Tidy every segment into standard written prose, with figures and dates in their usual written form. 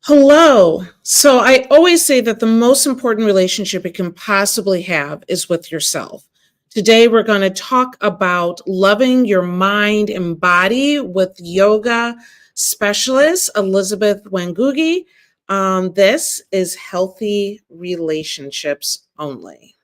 Hello. So I always say that the most important relationship you can possibly have is with yourself. Today, we're going to talk about loving your mind and body with yoga specialist Elizabeth Wangugi. This is Healthy Relationships Only.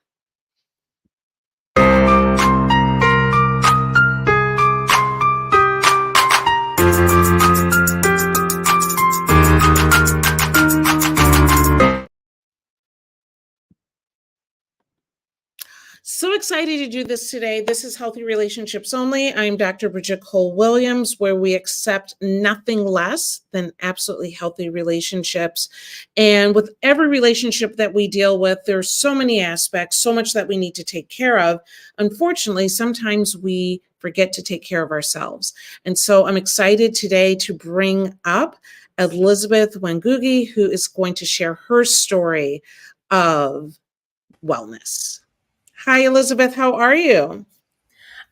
So excited to do this today. This is Healthy Relationships Only. I'm Dr. Bridget Cole-Williams, where we accept nothing less than absolutely healthy relationships. And with every relationship that we deal with, there's so many aspects, so much that we need to take care of. Unfortunately, sometimes we forget to take care of ourselves. And so I'm excited today to bring up Elizabeth Wangugi, who is going to share her story of wellness. Hi, Elizabeth. How are you?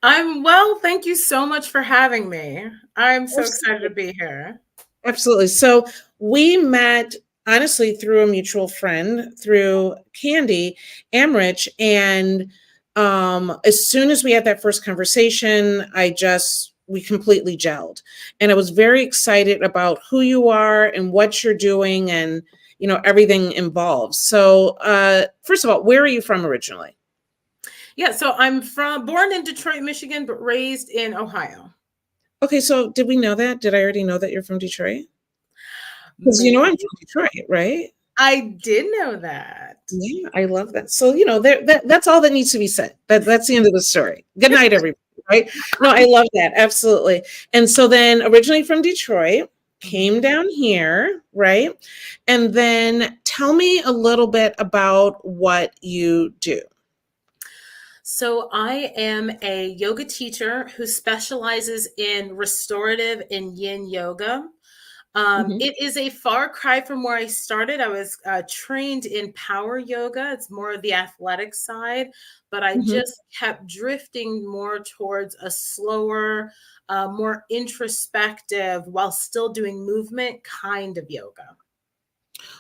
I'm well. Thank you so much for having me. I'm so excited to Absolutely. be here. Absolutely. So we met honestly through a mutual friend, through Candy Amrich. And as soon as we had that first conversation, we completely gelled. And I was very excited about who you are and what you're doing and, everything involved. So first of all, where are you from originally? Yeah, so I'm born in Detroit, Michigan, but raised in Ohio. Okay, so did we know that? Did I already know that you're from Detroit? Because I'm Maybe from Detroit, right? I did know that. Yeah, I love that. So, that's all that needs to be said. That's the end of the story. Good night, everybody. Right? No, I love that. Absolutely. And so then originally from Detroit, came Mhm. down here, right? And then tell me a little bit about what you do. So I am a yoga teacher who specializes in restorative and yin yoga. Mhm, It is a far cry from where I started. I was trained in power yoga. It's more of the athletic side, but I mhm. just kept drifting more towards a slower, more introspective, while still doing movement kind of yoga.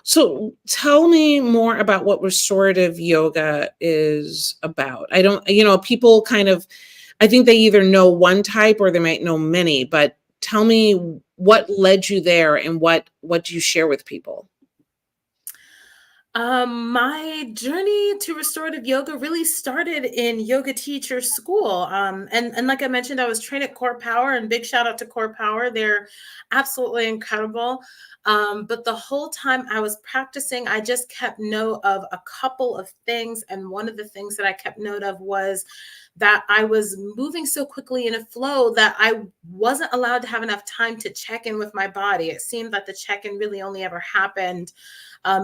So tell me more about what restorative yoga is about. I don't, people kind of, I think they either know one type or they might know many, but tell me what led you there and what do you share with people? My journey to restorative yoga really started in yoga teacher school. And like I mentioned, I was trained at Core Power, and big shout out to Core Power. They're absolutely incredible. But the whole time I was practicing, I just kept note of a couple of things. And one of the things that I kept note of was that I was moving so quickly in a flow that I wasn't allowed to have enough time to check in with my body. It seemed that the check in really only ever happened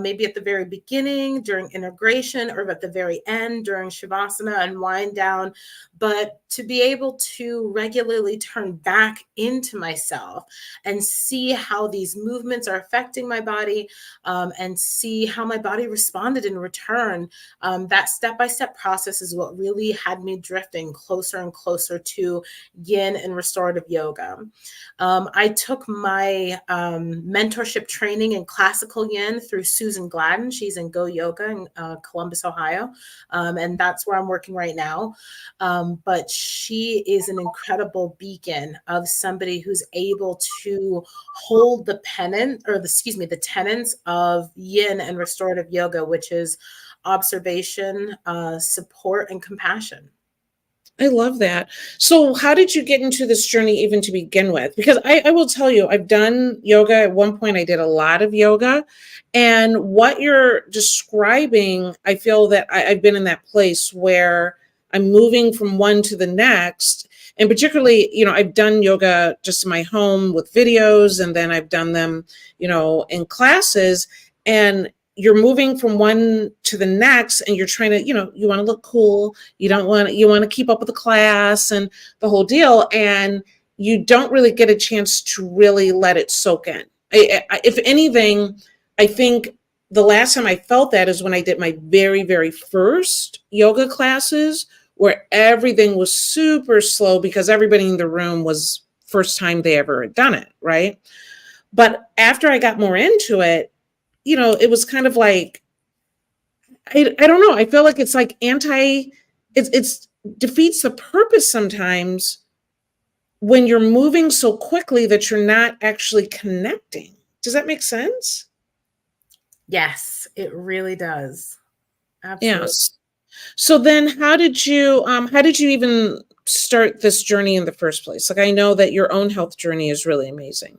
maybe at the very beginning during integration or at the very end during shavasana and wind down. But to be able to regularly turn back into myself and see how these movements are affecting my body, and see how my body responded in return, that step by step process is what really had me drifting closer and closer to yin and restorative yoga. I took my mentorship training in classical yin through Susan Gladden. She's in Go Yoga in Columbus, Ohio. And that's where I'm working right now. But she is an incredible beacon of somebody who's able to hold the pennant or the tenets of yin and restorative yoga, which is observation, support, and compassion. I love that. So how did you get into this journey even to begin with? Because I will tell you, I've done yoga. At one point, I did a lot of yoga. And what you're describing, I feel that I've been in that place where I'm moving from one to the next. And particularly, I've done yoga just in my home with videos, and then I've done them, in classes. And you're moving from one to the next, and you're trying to, you want to look cool, you want to keep up with the class and the whole deal, and you don't really get a chance to really let it soak in. If anything, I think the last time I felt that is when I did my very, very first yoga classes, where everything was super slow because everybody in the room was first time they ever had done it, right? But after I got more into it, it was kind of like, I don't know. I feel like it's like it's defeats the purpose sometimes when you're moving so quickly that you're not actually connecting. Does that make sense? Yes, it really does. Absolutely. Yes. So then how did you even start this journey in the first place? Like, I know that your own health journey is really amazing.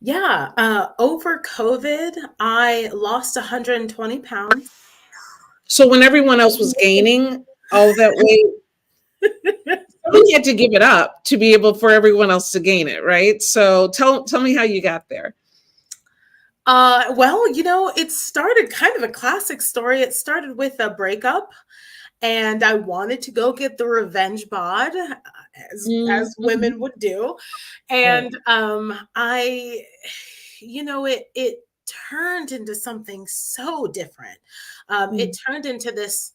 Yeah, over COVID, I lost 120 pounds. So when everyone else was gaining all that weight, somebody had to give it up to be able for everyone else to gain it, right? So tell me how you got there. Well, it started kind of a classic story. It started with a breakup, and I wanted to go get the revenge bod, as Mhm. women would do. Right. And it turned into something so different. It Mm. turned into this.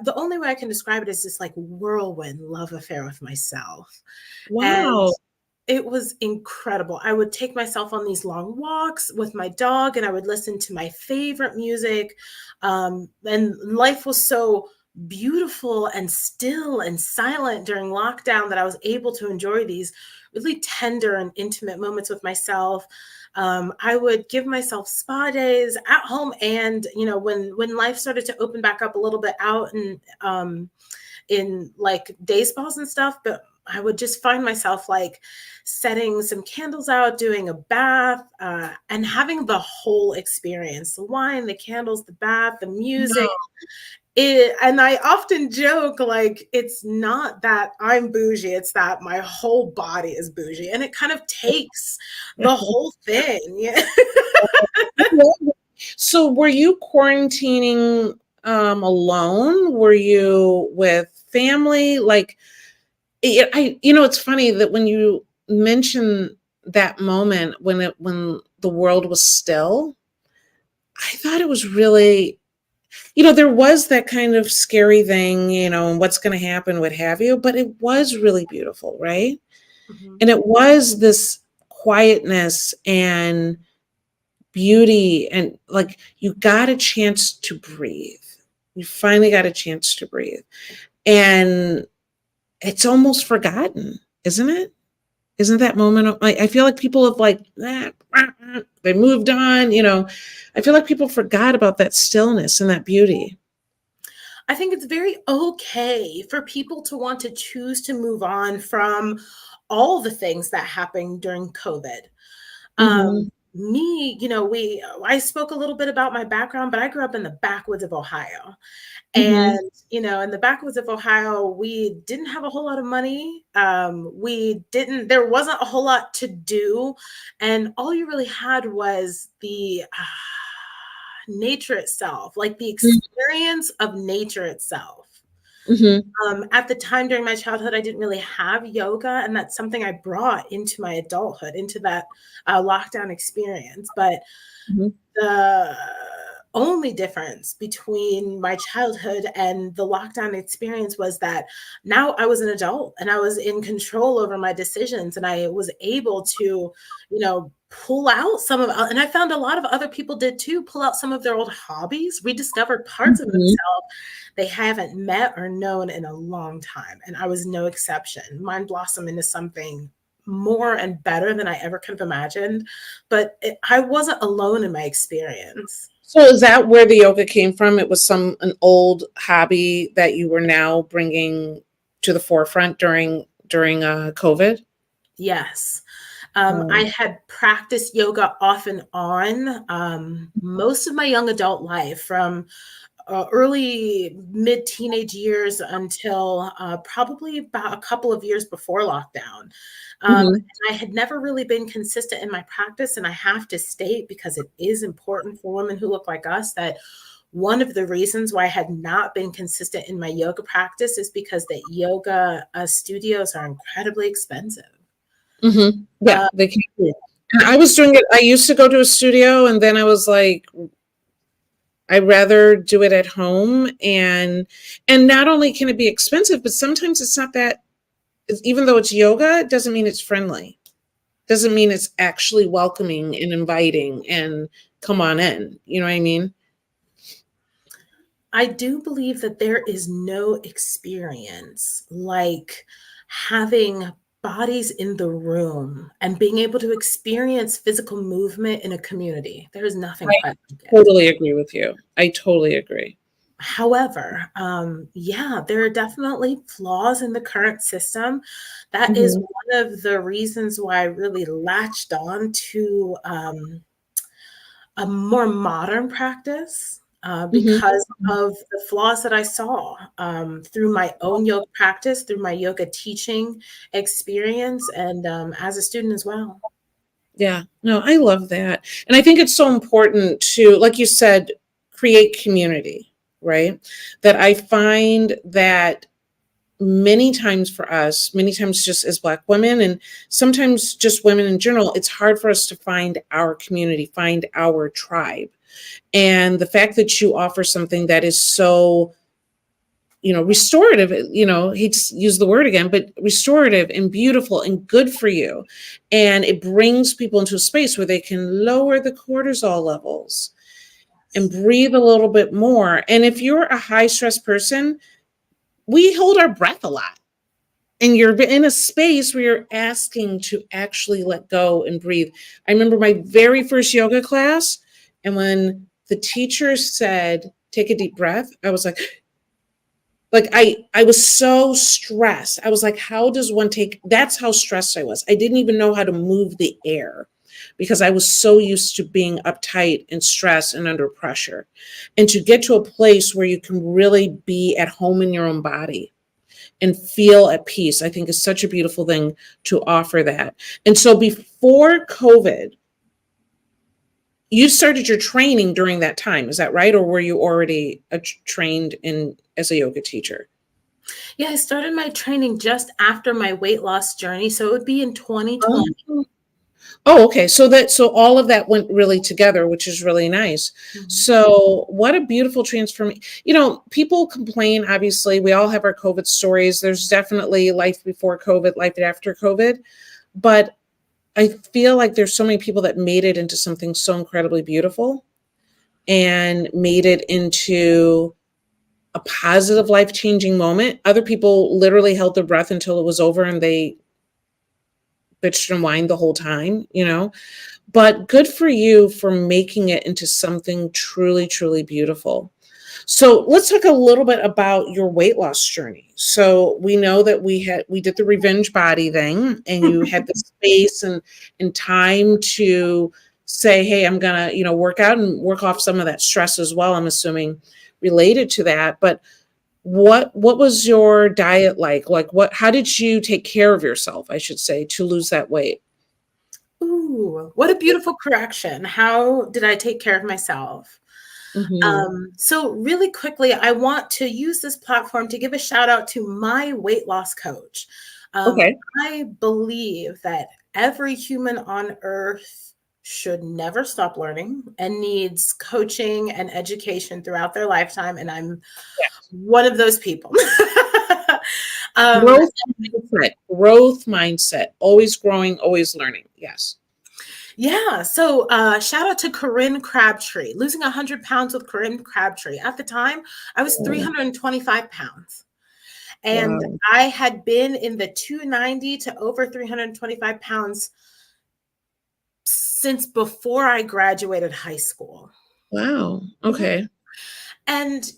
The only way I can describe it is this like whirlwind love affair with myself. And Wow. it was incredible. I would take myself on these long walks with my dog, and I would listen to my favorite music. And life was so beautiful and still and silent during lockdown that I was able to enjoy these really tender and intimate moments with myself. I would give myself spa days at home, and when life started to open back up a little bit out and in like day spas and stuff, but I would just find myself like setting some candles out, doing a bath, and having the whole experience, the wine, the candles, the bath, the music. No. And I often joke like it's not that I'm bougie, it's that my whole body is bougie, and it kind of takes the whole thing. Yeah. So were you quarantining alone? Were you with family? Like, it's funny that when you mention that moment when the world was still, I thought it was really, there was that kind of scary thing, and what's going to happen, what have you, but it was really beautiful, right? Mhm. And it was this quietness and beauty, and like you got a chance to breathe. You finally got a chance to breathe. And it's almost forgotten, isn't it? Isn't that moment? I feel like people have like, they moved on, I feel like people forgot about that stillness and that beauty. I think it's very okay for people to want to choose to move on from all the things that happened during COVID. Hmm. Me, I spoke a little bit about my background, but I grew up in the backwoods of Ohio. Hmm. And, in the backwoods of Ohio, we didn't have a whole lot of money. There wasn't a whole lot to do. And all you really had was the nature itself, like the experience of nature itself. Hmm. At the time during my childhood, I didn't really have yoga, and that's something I brought into my adulthood, into that lockdown experience. But Hmm. the only difference between my childhood and the lockdown experience was that now I was an adult and I was in control over my decisions, and I was able to, pull out some of, and I found a lot of other people did too, pull out some of their old hobbies, rediscover parts of Hmm. themselves they haven't met or known in a long time. And I was no exception. Mine blossomed into something more and better than I ever could have imagined. But I wasn't alone in my experience. So is that where the yoga came from? It was an old hobby that you were now bringing to the forefront during COVID. Yes. I Oh. had practiced yoga off and on most of my young adult life, from early mid teenage years until probably about a couple of years before lockdown. And Hmm. I had never really been consistent in my practice. And I have to state, because it is important for women who look like us, that one of the reasons why I had not been consistent in my yoga practice is because the yoga studios are incredibly expensive. Hmm. Yeah, Uh, they can be. And I was doing it. I used to go to a studio, and then I was like, I'd rather do it at home. And not only can it be expensive, but sometimes it's not that. Even though it's yoga, it doesn't mean it's friendly. Doesn't mean it's actually welcoming and inviting and come on in. You know what I mean? I do believe that there is no experience like having bodies in the room and being able to experience physical movement in a community. There is nothing I quite like it. totally agree with you. I totally agree. However, yeah, there are definitely flaws in the current system. That is Mhm, one of the reasons why I really latched on to a more modern practice mhm. because of the flaws that I saw through my own yoga practice, through my yoga teaching experience, and as a student as well. Yeah, no, I love that. And I think it's so important to, like you said, create community, right? That I find that many times for us, many times just as Black women, and sometimes just women in general, it's hard for us to find our community, find our tribe. And the fact that you offer something that is so, restorative, hate to use the word again, but restorative and beautiful and good for you. And it brings people into a space where they can lower the cortisol levels and breathe a little bit more. And if you're a high stress person, we hold our breath a lot. And you're in a space where you're asking to actually let go and breathe. I remember my very first yoga class, and when the teacher said, take a deep breath, I was like I was so stressed. I was like, how does one take, that's how stressed I was. I didn't even know how to move the air because I was so used to being uptight and stressed and under pressure. And to get to a place where you can really be at home in your own body and feel at peace, I think is such a beautiful thing to offer that. And so before COVID, you started your training during that time, is that right? Or were you already trained in as a yoga teacher? Yeah, I started my training just after my weight loss journey. So it would be in 2020. Oh, okay. So all of that went really together, which is really nice. Mhm. So what a beautiful transformation. People complain, obviously, we all have our COVID stories. There's definitely life before COVID, life after COVID. But I feel like there's so many people that made it into something so incredibly beautiful and made it into a positive life-changing moment. Other people literally held their breath until it was over and they bitched and whined the whole time. But good for you for making it into something truly, truly beautiful. So let's talk a little bit about your weight loss journey. So we know that we did the revenge body thing, and you had the space and time to say, hey, I'm gonna, work out and work off some of that stress as well, I'm assuming related to that. But what was your diet like? Like how did you take care of yourself, I should say, to lose that weight? Ooh, what a beautiful correction. How did I take care of myself? Hmm. So really quickly, I want to use this platform to give a shout out to my weight loss coach. Um, Okay. I believe that every human on earth should never stop learning and needs coaching and education throughout their lifetime. And I'm one of those people. um, Growth mindset, always growing, always learning. Yes. Yeah. So shout out to Corinne Crabtree, losing 100 pounds with Corinne Crabtree. At the time, I was Oh, 325 pounds. And wow. I had been in the 290 to over 325 pounds since before I graduated high school. Wow. Mhm. Okay. And,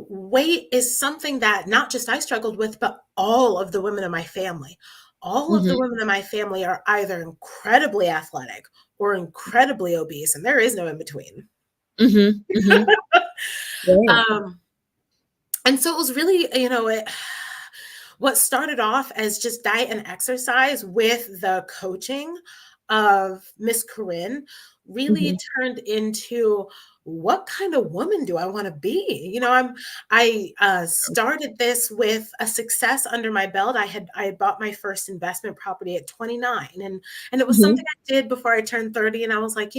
weight is something that not just I struggled with, but all of the women in my family. All of the Hmm. women in my family are either incredibly athletic or incredibly obese, and there is no in between. Hmm. Hmm. Right. Um, and so it was really, what started off as just diet and exercise with the coaching of Miss Corinne really Hmm. turned into what kind of woman do I want to be? I started this with a success under my belt. I had bought my first investment property at 29, and it was something Hmm. I did before I turned 30, and I was like,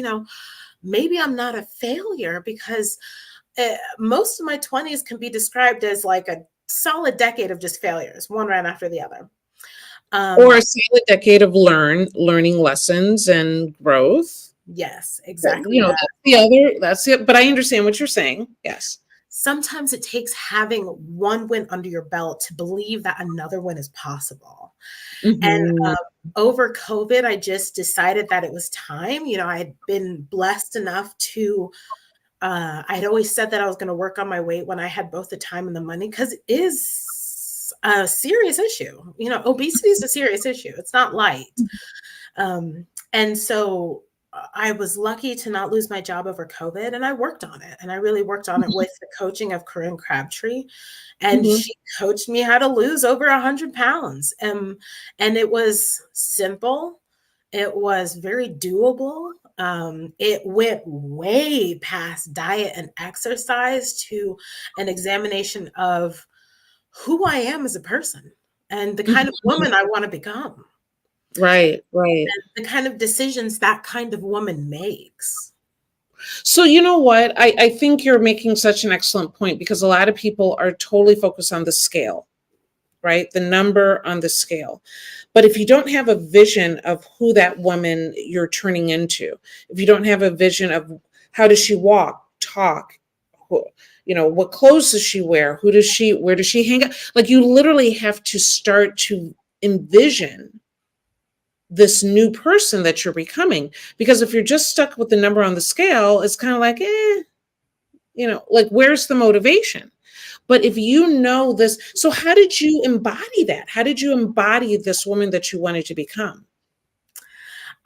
maybe I'm not a failure because most of my 20s can be described as like a solid decade of just failures, one right after the other. Or Um, a solid decade of learning lessons and growth. Yes, But, exactly that. that's it. But I understand what you're saying. Yes. Sometimes it takes having one win under your belt to believe that another one is possible. And Mhm. over COVID, I just decided that it was time. I had been blessed enough to, I'd always said that I was going to work on my weight when I had both the time and the money, because it is a serious issue. Obesity is a serious issue. It's not light. And so I was lucky to not lose my job over COVID, and I worked on it. And I really worked on it with the coaching of Corinne Crabtree. And Mhm. she coached me how to lose over 100 pounds. And it was simple, it was very doable. It went way past diet and exercise to an examination of who I am as a person and the kind of Mhm. woman I want to become, Right, right. the kind of decisions that kind of woman makes. So you know what? I think you're making such an excellent point because a lot of people are totally focused on the scale, right? The number on the scale. But if you don't have a vision of who that woman you're turning into, if you don't have a vision of how does she walk, talk, who, what clothes does she wear, where does she hang out? Like you literally have to start to envision this new person that you're becoming. Because if you're just stuck with the number on the scale, it's kind of like, like where's the motivation? But if you know this, so how did you embody that? How did you embody this woman that you wanted to become?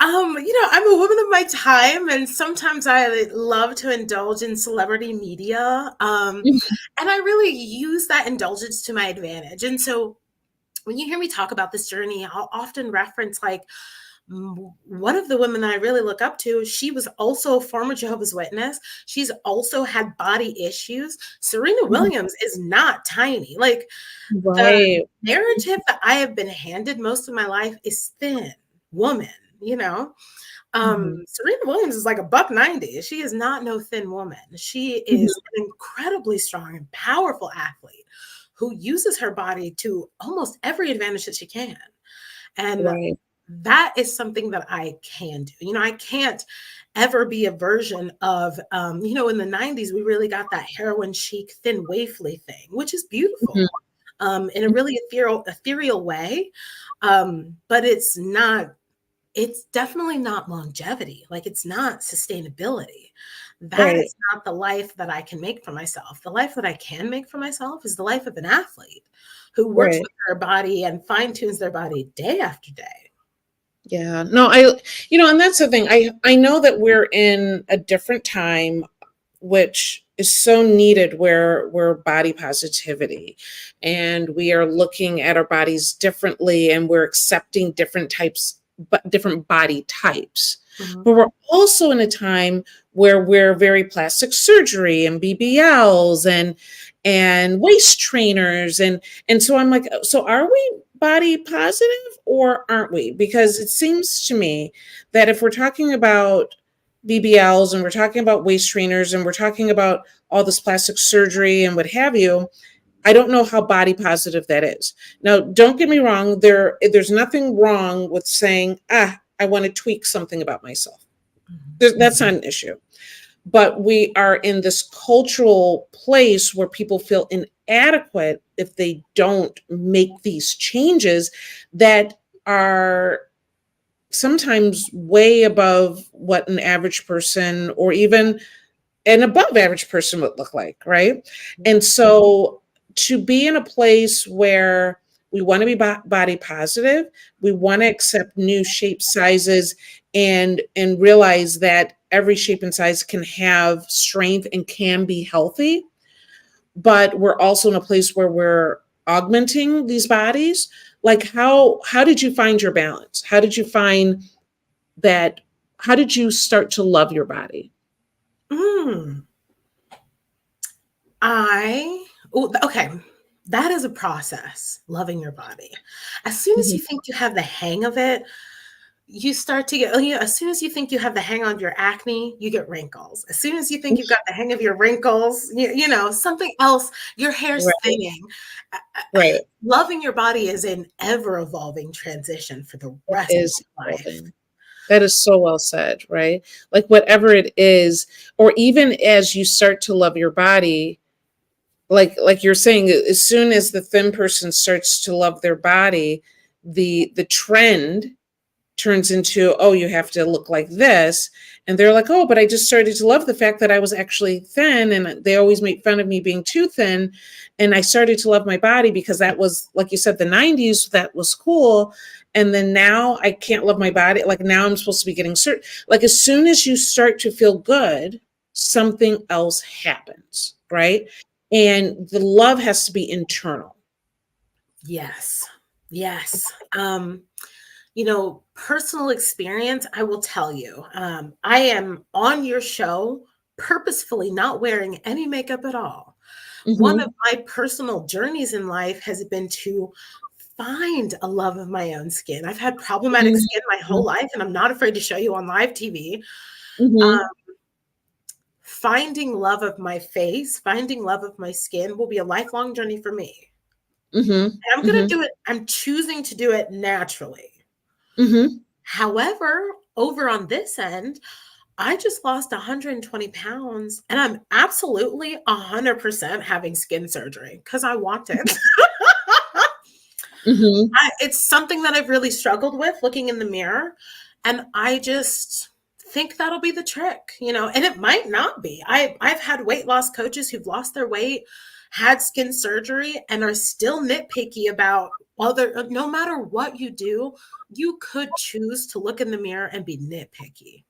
I'm a woman of my time, and sometimes I love to indulge in celebrity media. And I really use that indulgence to my advantage. And so when you hear me talk about this journey, I'll often reference like one of the women that I really look up to. She was also a former Jehovah's Witness. She's also had body issues. Serena Williams is not tiny. Like the Right. narrative that I have been handed most of my life is thin woman, you know. Mhm. Serena Williams is like a buck 90. She is not no thin woman. She is Mhm. an incredibly strong and powerful athlete who uses her body to almost every advantage that she can. And Right. that is something that I can do. I can't ever be a version of, in the 90s, we really got that heroin chic, thin, waifly thing, which is Mhm. beautiful in a really ethereal way. But it's definitely not longevity. Like it's not sustainability. That Right. is not the life that I can make for myself. The life that I can make for myself is the life of an athlete who works Right. with their body and fine tunes their body day after day. Yeah. No, and that's the thing. I know that we're in a different time which is so needed where we're body positivity and we are looking at our bodies differently and we're accepting different types but different body types, Mhm. but we're also in a time where we're very plastic surgery and bbls and waist trainers and so I'm like, so are we body positive or aren't we? Because it seems to me that if we're talking about BBLs and we're talking about waist trainers and we're talking about all this plastic surgery and what have you, I don't know how body positive that is. Now, don't get me wrong, there's nothing wrong with saying, I want to tweak something about myself. Mhm. That's not an issue. But we are in this cultural place where people feel inadequate if they don't make these changes that are sometimes way above what an average person or even an above average person would look like, right? And so to be in a place where we want to be body positive, we want to accept new shape sizes and realize that every shape and size can have strength and can be healthy, but we're also in a place where we're augmenting these bodies. Like how did you find your balance? How did you find that, how did you start to love your body? Mm. Okay. That is a process, loving your body. As soon as you Mhm. think you have the hang of it, you start to get, as soon as you think you have the hang on your acne, you get wrinkles. As soon as you think you've got the hang of your wrinkles, something else, your hair's Right, thinning. right. Loving your body is an ever evolving transition for the It rest of is your life. evolving. That is so well said, right? Like whatever it is, or even as you start to love your body, like you're saying, as soon as the thin person starts to love their body, the trend turns into, oh, you have to look like this. And they're like, oh, but I just started to love the fact that I was actually thin. And they always make fun of me being too thin. And I started to love my body because that was, like you said, the 90s, that was cool. And then now I can't love my body. Like now I'm supposed to be getting certain. Like as soon as you start to feel good, something else happens, right? And the love has to be internal. Yes. Yes. Personal experience, I will tell you, I am on your show purposefully not wearing any makeup at all. One of Mm-hmm. my personal journeys in life has been to find a love of my own skin. I've had problematic skin my whole life, and I'm not afraid to show you on live TV. Mm-hmm. Finding love of my face, finding love of my skin will be a lifelong journey for me. Mm-hmm. And I'm going to Mm-hmm. do it. I'm choosing to do it naturally. Mm-hmm. However, over on this end, I just lost 120 pounds and I'm absolutely 100% having skin surgery because I want it. Mm-hmm. It's something that I've really struggled with looking in the mirror. And I just think that'll be the trick, and it might not be. I've had weight loss coaches who've lost their weight, had skin surgery, and are still nitpicky about no matter what you do, you could choose to look in the mirror and be nitpicky.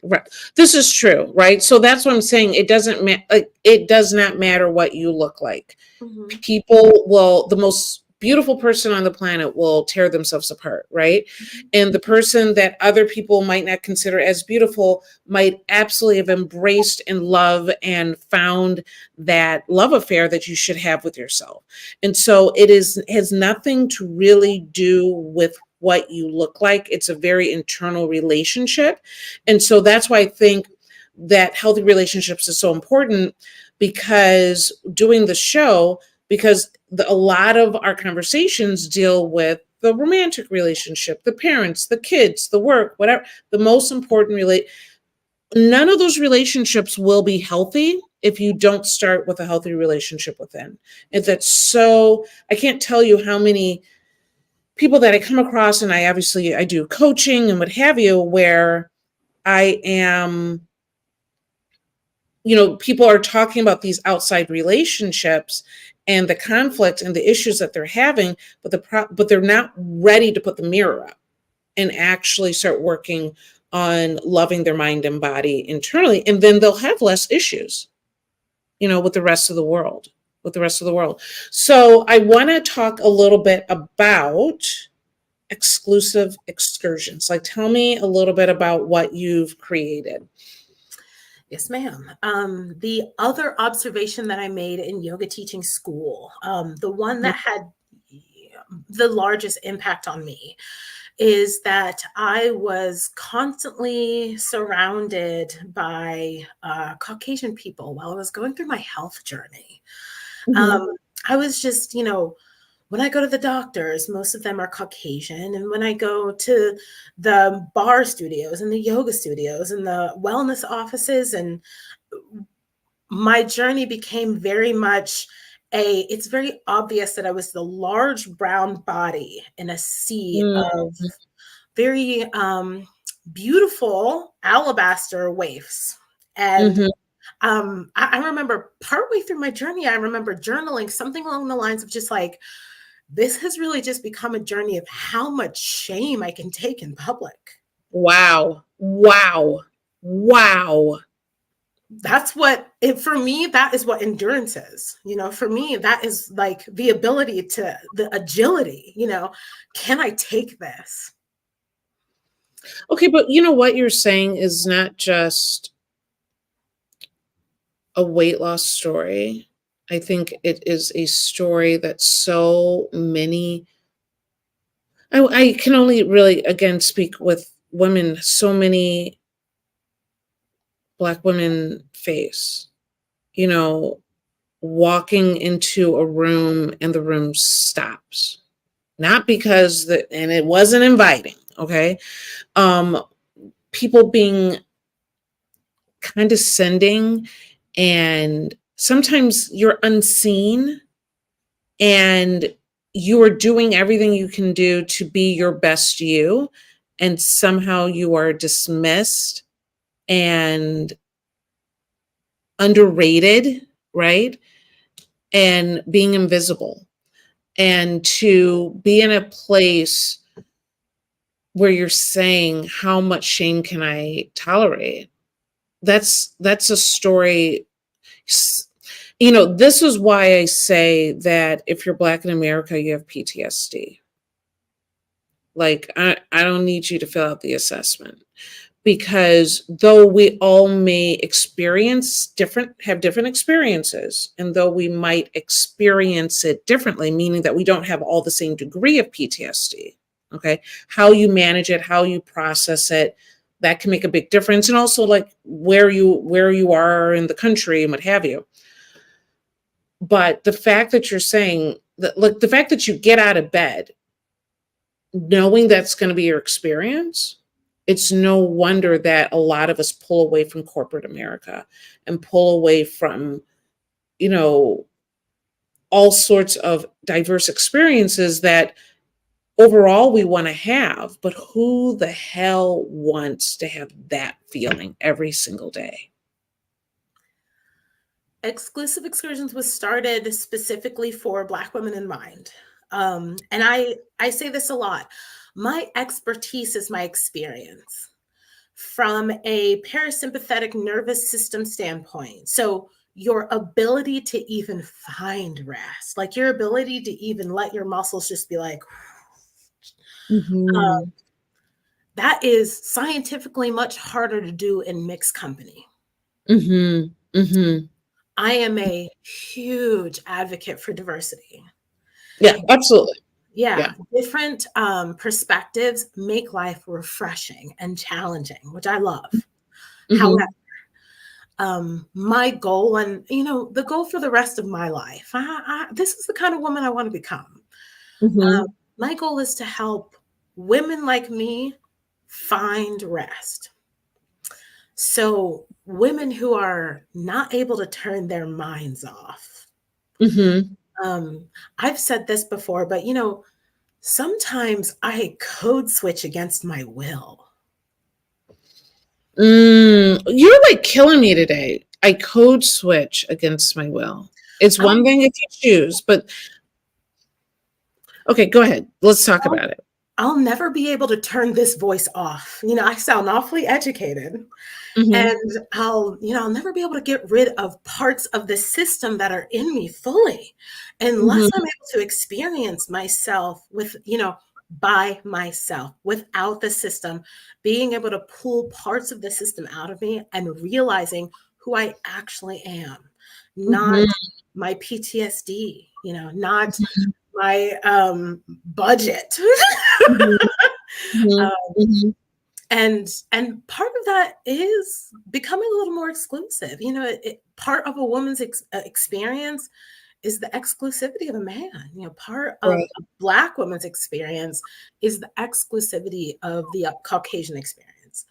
Right. This is true, right? So that's what I'm saying. It doesn't matter. It does not matter what you look like. Mhm. People will, the most beautiful person on the planet will tear themselves apart, right? Mhm. And the person that other people might not consider as beautiful might absolutely have embraced and love and found that love affair that you should have with yourself. And so it has nothing to really do with what you look like. It's a very internal relationship. And so that's why I think that healthy relationships is so important, because doing the show, because a lot of our conversations deal with the romantic relationship, the parents, the kids, the work, whatever, the most important none of those relationships will be healthy if you don't start with a healthy relationship within. And that's so, I can't tell you how many people that I come across, and I do coaching and what have you, where I am, people are talking about these outside relationships and the conflict and the issues that they're having, but they're not ready to put the mirror up and actually start working on loving their mind and body internally, and then they'll have less issues, with the rest of the world, So I want to talk a little bit about exclusive excursions. Like, tell me a little bit about what you've created. Yes, ma'am. The other observation that I made in yoga teaching school, the one that had the largest impact on me, is that I was constantly surrounded by Caucasian people while I was going through my health journey. Mm-hmm. I was just, when I go to the doctors, most of them are Caucasian. And when I go to the bar studios and the yoga studios and the wellness offices, and my journey became very much it's very obvious that I was the large brown body in a sea of very beautiful alabaster waifs. And Mm-hmm. I remember partway through my journey, I remember journaling something along the lines of just like, this has really just become a journey of how much shame I can take in public. Wow. Wow. Wow. That's for me, that is what endurance is. For me, that is like the ability to the agility, can I take this? Okay, but what you're saying is not just a weight loss story. I think it is a story that so many, I can only really, again, speak with women, so many Black women face, you know, walking into a room and the room stops. Not because and it wasn't inviting, okay? Um, people being condescending, and sometimes you're unseen and you are doing everything you can do to be your best you, and somehow you are dismissed and underrated, right? And being invisible. And to be in a place where you're saying, how much shame can I tolerate? That's a story. This is why I say that if you're Black in America, you have PTSD. Like, I don't need you to fill out the assessment, because though we all may have different experiences, and though we might experience it differently, meaning that we don't have all the same degree of PTSD, okay, how you manage it, how you process it, that can make a big difference. And also, like, where you are in the country and what have you. But the fact that you're saying that, like, the fact that you get out of bed knowing that's going to be your experience, it's no wonder that a lot of us pull away from corporate America and pull away from, all sorts of diverse experiences that overall we want to have. But who the hell wants to have that feeling every single day? Exclusive Excursions was started specifically for Black women in mind. And I say this a lot. My expertise is my experience from a parasympathetic nervous system standpoint. So your ability to even find rest, like your ability to even let your muscles just be like, Mm-hmm. that is scientifically much harder to do in mixed company. Mm-hmm. Mm-hmm. I am a huge advocate for diversity. Yeah, absolutely. Yeah, Yeah. different perspectives make life refreshing and challenging, which I love. Mm-hmm. However, my goal, and the goal for the rest of my life, this is the kind of woman I want to become. Mm-hmm. My goal is to help women like me find rest. So women who are not able to turn their minds off. Mm-hmm. I've said this before, but sometimes I code switch against my will. You're like killing me today. I code switch against my will. It's one I'll, thing if you choose, but okay, go ahead. Let's talk I'll, about it. I'll never be able to turn this voice off. I sound awfully educated, Mm-hmm. and I'll never be able to get rid of parts of the system that are in me fully unless I'm Mm-hmm. able to experience myself by myself without the system, being able to pull parts of the system out of me and realizing who I actually am, not Mm-hmm. my PTSD, not my budget. Mm-hmm. um, Mm-hmm. and part of that is becoming a little more exclusive. Part of a woman's experience is the exclusivity of a man. Part of Right. a Black woman's experience is the exclusivity of the Caucasian experience.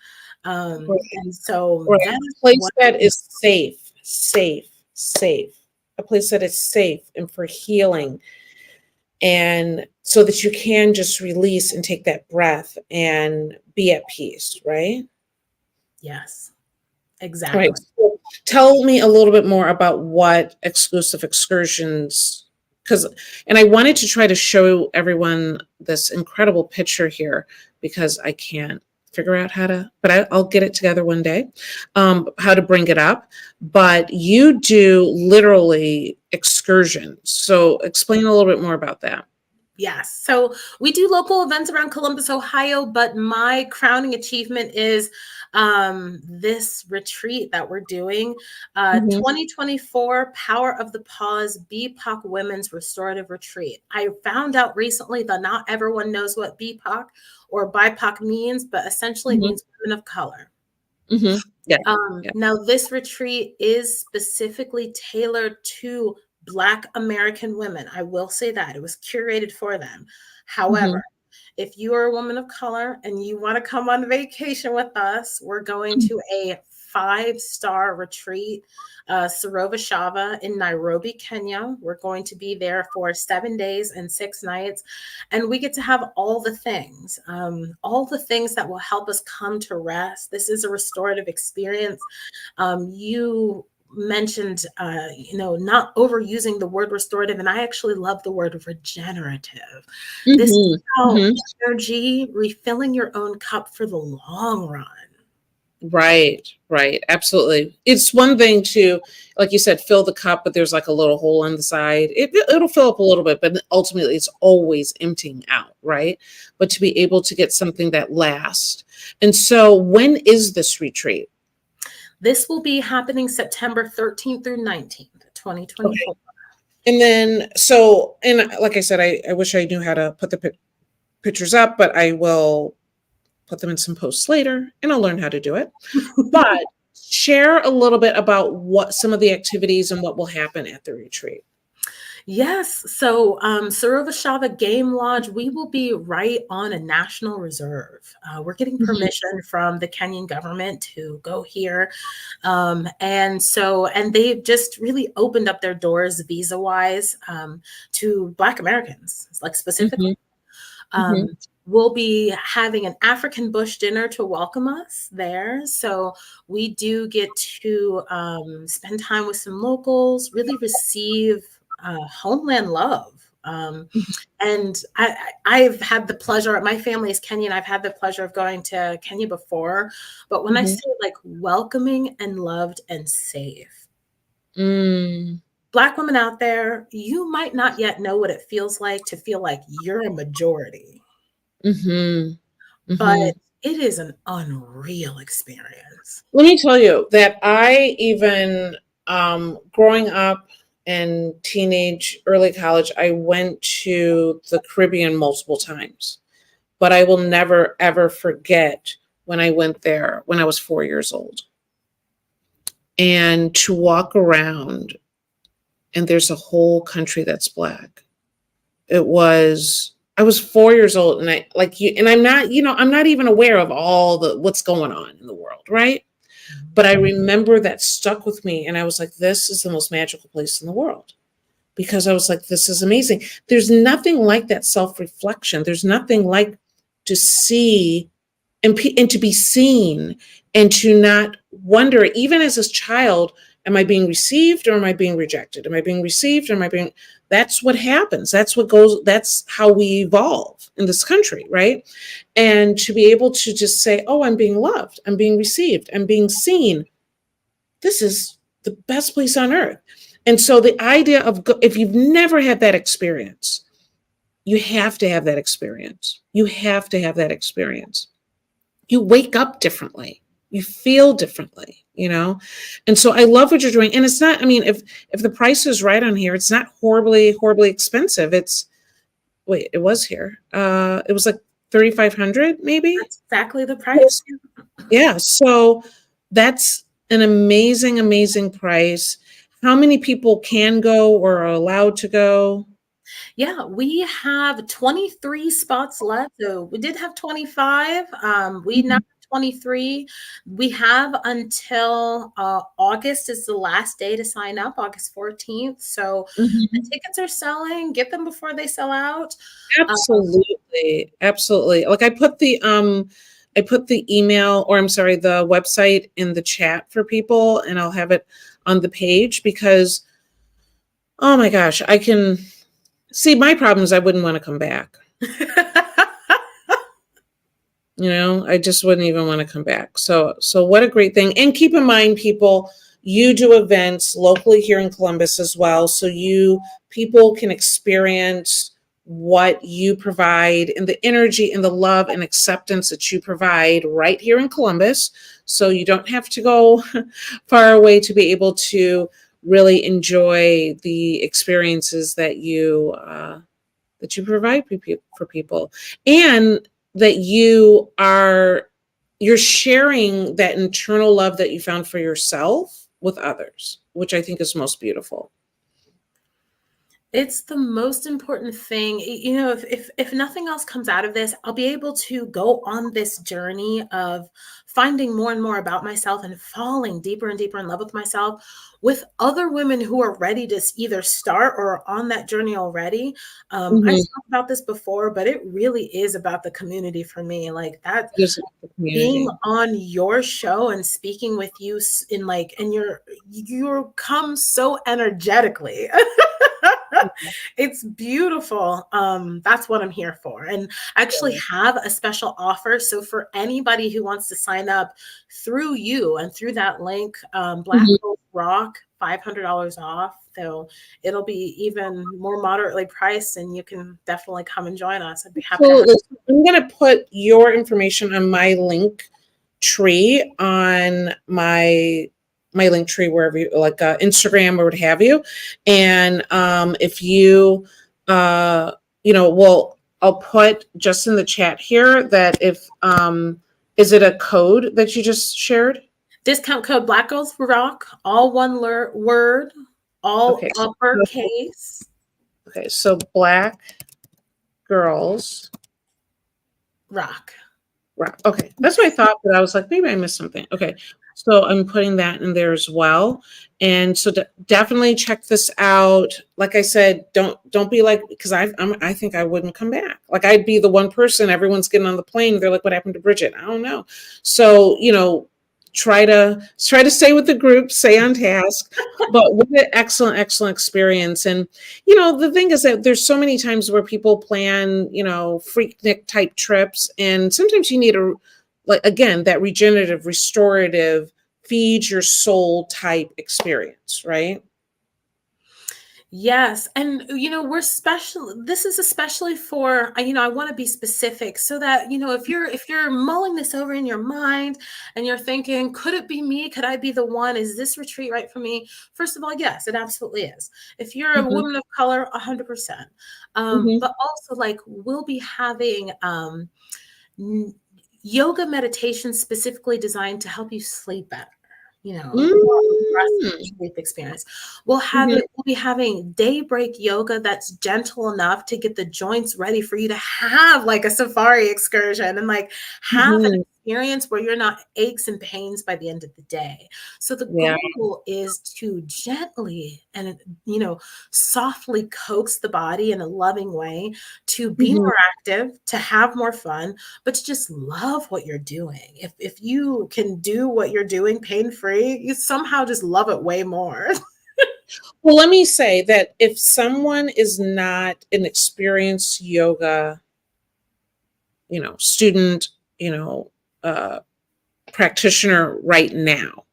Right. And so Right. that A is place what that is safe, safe, safe. A place that is safe and for healing, and so that you can just release and take that breath and be at peace, right? yes, All right. exactly. So tell me a little bit more about what Exclusive Excursions, because, and I wanted to try to show everyone this incredible picture here because I can't figure out how to, but I'll get it together one day, how to bring it up. But you do literally excursions. So explain a little bit more about that. Yes. So we do local events around Columbus, Ohio, but my crowning achievement is this retreat that we're doing, Mhm, 2024 Power of the Pause BPOC Women's Restorative Retreat. I found out recently that not everyone knows what BPOC or BIPOC means, but essentially it mhm, means women of color. mhm. Yeah, yeah. Now, this retreat is specifically tailored to Black American women. I will say that it was curated for them. However, Mhm, If you are a woman of color and you want to come on vacation with us, we're going to a 5-star retreat, Sarova Shava in Nairobi, Kenya. We're going to be there for 7 days and 6 nights. And we get to have all the things that will help us come to rest. This is a restorative experience. You mentioned not overusing the word restorative, and I actually love the word regenerative. This is Mhm, about mhm. energy refilling your own cup for the long run. Right, right. Absolutely. It's one thing to, like you said, fill the cup, but there's like a little hole on the side. It'll fill up a little bit, but ultimately it's always emptying out, right? But to be able to get something that lasts. And so when is this retreat? This will be happening September 13th through 19th, Okay. 2024. And then, so, and like I said, I wish I knew how to put the pictures up, but I will put them in some posts later and I'll learn how to do it. But share a little bit about what some of the activities and what will happen at the retreat. Yes. So, Saruvashava Game Lodge, we will be right on a national reserve. We're getting Mhm, permission from the Kenyan government to go here. And they've just really opened up their doors visa wise to Black Americans, like specifically. mhm, mhm, Um, we'll be having an African bush dinner to welcome us there. So we do get to spend time with some locals, really receive homeland love. mhm, I've had the pleasure, my family is Kenyan. I've had the pleasure of going to Kenya before. But when I mhm. say like welcoming and loved and safe, Mm, Black women out there, you might not yet know what it feels like to feel like you're a majority, mhm, but mhm. it is an unreal experience. Let me tell you that I even, growing up and teenage, early college, I went to the Caribbean multiple times, but I will never ever forget when I went there when I was 4 years old. And to walk around and there's a whole country that's Black. I was 4 years old and I like you and I'm not, I'm not even aware of all the what's going on in the world, right? But I remember that stuck with me and I was like, this is the most magical place in the world. Because I was like, this is amazing. There's nothing like that self-reflection. There's nothing like to see and to be seen and to not wonder, even as a child, am I being received or am I being rejected? Am I being received or am I being, that's what happens. That's what goes, that's how we evolve in this country, right? And to be able to just say, oh, I'm being loved, I'm being received, I'm being seen. This is the best place on earth. And so the idea of, if you've never had that experience, you have to have that experience. You have to have that experience. You wake up differently. You feel differently, And so I love what you're doing. And it's not, I mean, if the price is right on here, it's not horribly, horribly expensive. It's wait, it was here. It was like 3,500 maybe. That's exactly the price. Yeah. So that's an amazing, amazing price. How many people can go or are allowed to go? Yeah, we have 23 spots left. So we did have 25. We now Mhm, have 23. We have until August is the last day to sign up, August 14th. So the mhm. tickets are selling. Get them before they sell out. Absolutely. Absolutely. Like I put the email or I'm sorry, the website in the chat for people and I'll have it on the page because oh my gosh, I can see my problem is I wouldn't want to come back. I just wouldn't even want to come back. So what a great thing. And keep in mind, people, you do events locally here in Columbus as well. So people can experience what you provide and the energy and the love and acceptance that you provide right here in Columbus. So you don't have to go far away to be able to really enjoy the experiences that you provide for people and that you're sharing that internal love that you found for yourself with others, which I think is most beautiful. It's the most important thing. You know, if nothing else comes out of this, I'll be able to go on this journey of finding more and more about myself and falling deeper and deeper in love with myself with other women who are ready to either start or are on that journey already. I've Mhm. talked about this before, but it really is about the community for me. Like that, It is the being community. on your show and speaking with you in like, and you come so energetically. It's beautiful. That's what I'm here for. And I actually have a special offer. So for anybody who wants to sign up through you and through that link, Black Mhm. Gold Rock, $500 off. So it'll be even more moderately priced, and you can definitely come and join us. I'd be happy to have. Absolutely. So I'm going to put your information on my link tree on my link tree wherever you like Instagram or what have you. And if you well, I'll put just in the chat here that if is it a code that you just shared? Discount code Black Gold Rock, all one word, all Okay. uppercase. Okay. So Black Girls Rock. Right. Okay. That's what I thought, but I was like, maybe I missed something. Okay. So I'm putting that in there as well. And so definitely check this out. Like I said, don't be like, because I think I wouldn't come back. Like I'd be the one person, everyone's getting on the plane. They're like, what happened to Bridget? I don't know. So, try to stay with the group, stay on task. But what an excellent experience. And the thing is that there's so many times where people plan, freaknik type trips, and sometimes you need like again, that regenerative, restorative, feed your soul type experience, right? Yes. And, we're special. This is especially for, I want to be specific so that, if you're mulling this over in your mind and you're thinking, could it be me? Could I be the one? Is this retreat right for me? First of all, yes, it absolutely is. If you're a Hmm. woman of color, 100%. Hmm. But also like we'll be having, n- yoga meditation specifically designed to help you sleep better, more restful Mm. sleep experience. Hmm. We'll be having daybreak yoga that's gentle enough to get the joints ready for you to have like a safari excursion and like have an Hmm. experience where you're not aches and pains by the end of the day. So the Yeah. goal is to gently and softly coax the body in a loving way to be Hmm. more active, to have more fun, but to just love what you're doing. If you can do what you're doing pain free, you somehow just love it way more. Well, let me say that if someone is not an experienced yoga, student, you know, uh, practitioner right now,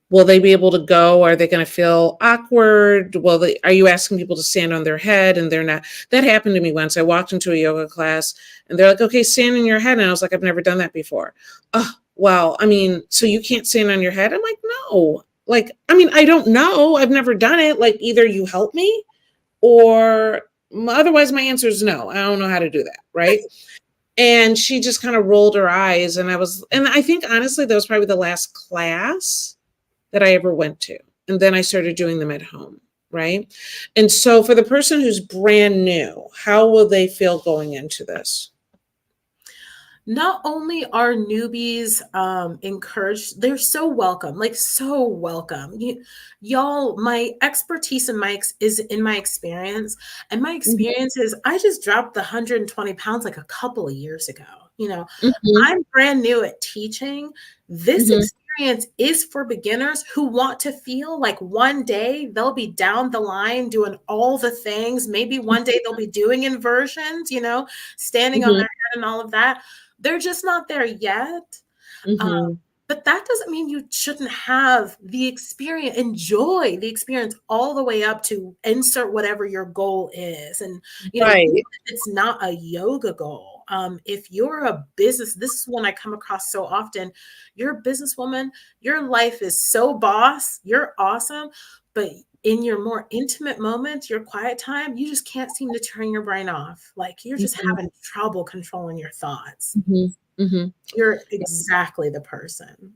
will they be able to go? Are they going to feel awkward? Are you asking people to stand on their head and they're not? That happened to me once. I walked into a yoga class and they're like, okay, stand on your head. And I was like, I've never done that before. Oh, well, I mean, so you can't stand on your head? I'm like, no. Like, I mean, I don't know. I've never done it. Like, either you help me or otherwise my answer is no. I don't know how to do that. Right. And she just kind of rolled her eyes. And I think honestly, that was probably the last class that I ever went to. And then I started doing them at home, right? And so for the person who's brand new, how will they feel going into this? Not only are newbies encouraged, they're so welcome, like so welcome. Y'all, my expertise in is in my experience, and my Mhm, experience is I just dropped the 120 pounds like a couple of years ago. mhm, I'm brand new at teaching. This mhm, experience is for beginners who want to feel like one day they'll be down the line doing all the things. Maybe one day they'll be doing inversions, standing on mhm, their head and all of that. They're just not there yet. Um, mhm, but that doesn't mean you shouldn't have the experience, enjoy the experience all the way up to insert whatever your goal is. And, even right. if it's not a yoga goal, if you're a business, this is one I come across so often. You're a businesswoman, your life is so boss, you're awesome. But in your more intimate moments, your quiet time, you just can't seem to turn your brain off. Like you're just Mhm, having trouble controlling your thoughts. mhm, mhm. You're exactly the person.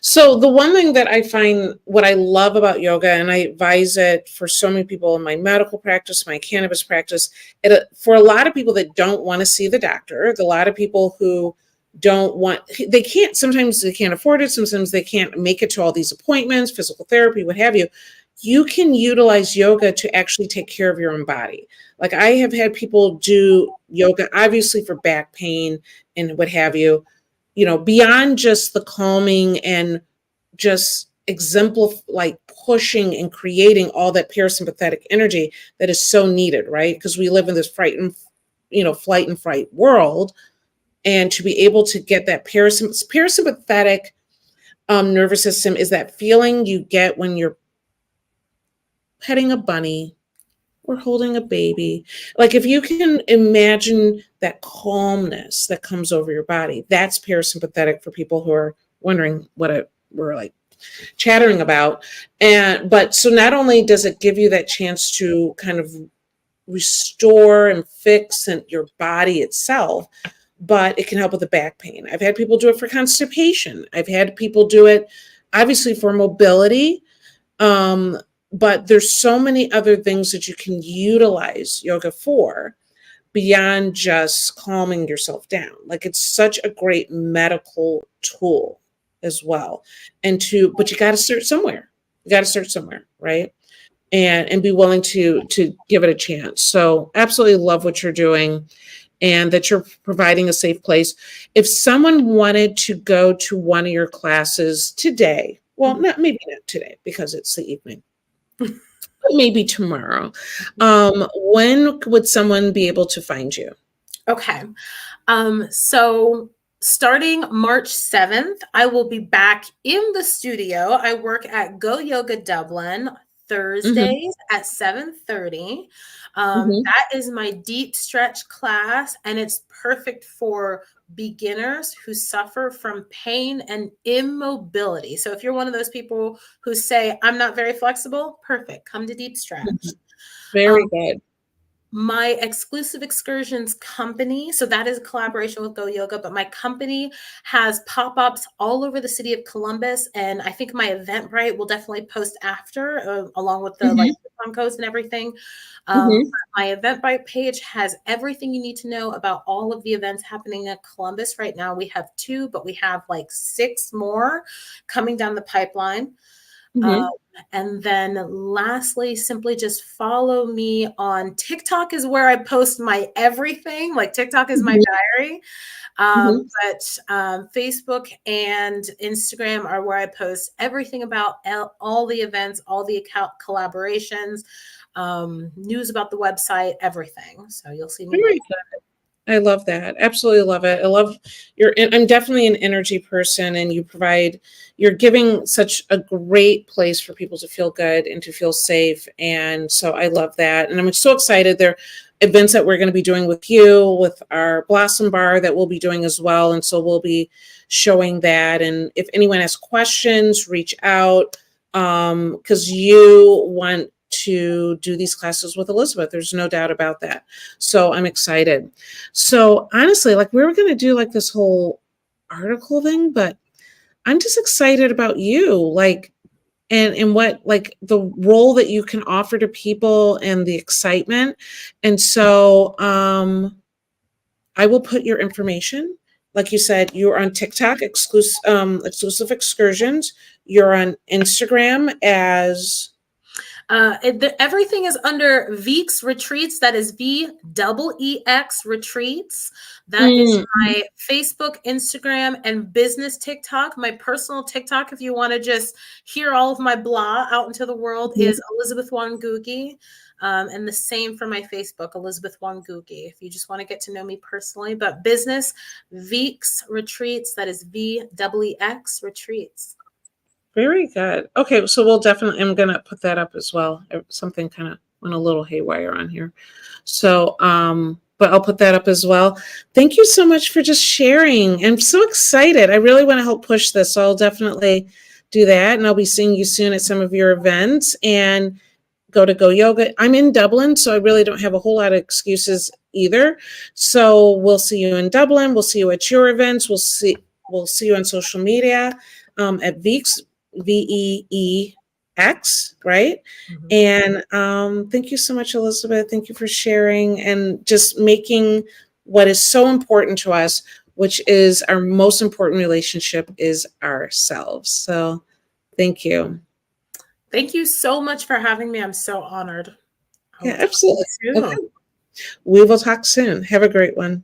So the one thing that I find, what I love about yoga, and I advise it for so many people in my medical practice, my cannabis practice, for a lot of people that don't want to see the doctor, a lot of people who don't want, they can't, sometimes they can't afford it, sometimes they can't make it to all these appointments, physical therapy, what have you. You can utilize yoga to actually take care of your own body. Like I have had people do yoga, obviously for back pain and what have you, beyond just the calming and just like pushing and creating all that parasympathetic energy that is so needed, right? Because we live in this flight and fright world. And to be able to get that parasympathetic nervous system is that feeling you get when you're petting a bunny or holding a baby. Like if you can imagine that calmness that comes over your body, that's parasympathetic for people who are wondering what we're like chattering about. But so not only does it give you that chance to kind of restore and fix your body itself, but it can help with the back pain. I've had people do it for constipation. I've had people do it obviously for mobility. But there's so many other things that you can utilize yoga for beyond just calming yourself down. Like it's such a great medical tool as well. But you got to start somewhere. You got to start somewhere, right? And be willing to give it a chance. So absolutely love what you're doing and that you're providing a safe place. If someone wanted to go to one of your classes today, well, maybe not today because it's the evening, but maybe tomorrow, when would someone be able to find you? Okay. So starting March 7th, I will be back in the studio. I work at Go Yoga Dublin Thursdays at 7:30. That is my deep stretch class, and it's perfect for beginners who suffer from pain and immobility. So if you're one of those people who say, I'm not very flexible, perfect. Come to deep stretch. Very good. My Exclusive Excursions company, so that is a collaboration with Go Yoga, but my company has pop-ups all over the city of Columbus, and I think my Eventbrite will definitely post after, along with the coupon codes and everything. My Eventbrite page has everything you need to know about all of the events happening in Columbus right now. We have 2, but we have like 6 more coming down the pipeline. And then lastly, simply just follow me on TikTok is where I post my everything. Like TikTok is my diary. But Facebook and Instagram are where I post everything about all the events, all the collaborations, news about the website, everything. So you'll see me. Very good. I love that. Absolutely love it. I love I'm definitely an energy person, and you're giving such a great place for people to feel good and to feel safe. And so I love that. And I'm so excited. There are events that we're going to be doing with you, with our Blossom Bar that we'll be doing as well. And so we'll be showing that. And if anyone has questions, reach out, because you want to do these classes with Elizabeth. There's no doubt about that. So I'm excited. So honestly, like we were going to do like this whole article thing, but I'm just excited about you, like, and what, like the role that you can offer to people and the excitement. And so, I will put your information. Like you said, you're on TikTok, Exclusive Excursions. You're on Instagram as everything is under Veeks Retreats. That is VEEX Retreats. That is my Facebook, Instagram, and business TikTok. My personal TikTok, if you want to just hear all of my blah out into the world, is Elizabeth Wangugi. And the same for my Facebook, Elizabeth Wangugi, if you just want to get to know me personally. But business, Veeks Retreats. That is VEEX Retreats. Very good. Okay, so I'm going to put that up as well. Something kind of went a little haywire on here. So, but I'll put that up as well. Thank you so much for just sharing. I'm so excited. I really want to help push this. So I'll definitely do that. And I'll be seeing you soon at some of your events, and go to Go Yoga. I'm in Dublin, so I really don't have a whole lot of excuses either. So we'll see you in Dublin. We'll see you at your events. We'll see we'll see you on social media at Veeks, VEEX, right? Mhm. And thank you so much, Elizabeth. Thank you for sharing and just making what is so important to us, which is our most important relationship, is ourselves. So thank you. Thank you so much for having me. I'm so honored. I Yeah, will talk to absolutely. you Okay. soon. We will talk soon. Have a great one.